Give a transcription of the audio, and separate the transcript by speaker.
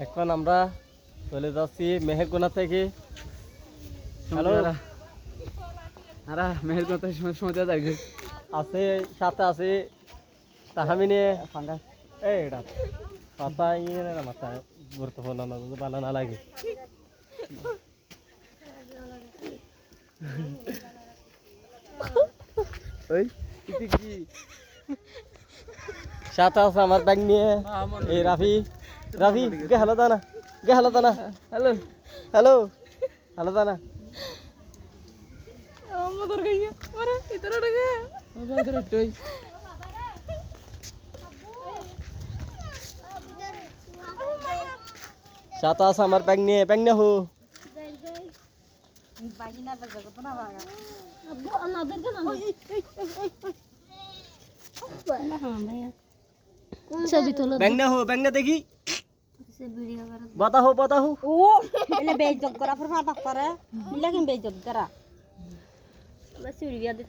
Speaker 1: এখন আমরা চলে যাচ্ছি মেহেরগোনা থেকে। হ্যালো,
Speaker 2: আরা মেহেরগঞ্জ সময় যাই
Speaker 1: আছে সাথে আছে তাহামিনে ফাঙ্গা এটা পাতা ইয়ে না মাথা গুরুত্বপূর্ণ না যদি ভালো না লাগে।
Speaker 2: ওই কি
Speaker 1: সাথে আছে আমার ব্যাগ নিয়ে এই রাফি। রাফি গে হ্যালো দানা, গে হ্যালো দানা,
Speaker 2: হ্যালো
Speaker 1: হ্যালো হ্যালো দানা।
Speaker 3: আমাদের গাইয়া আরে ইতরা টাকা
Speaker 2: তুই
Speaker 1: সাথে আছে আমার ব্যাগ নিয়ে হো।
Speaker 3: বাগিনা বাগা কত না বাগা আব্বু আমাদের না ছবি তোলো
Speaker 1: ব্যাগ না দেখি
Speaker 3: সে ভিডিও করা
Speaker 1: বাতা হো
Speaker 3: ও এলে বেইজ্জত করা পর ফাটা করে মিলা কেন বেইজ্জত করা বাস ভিডিও দিতে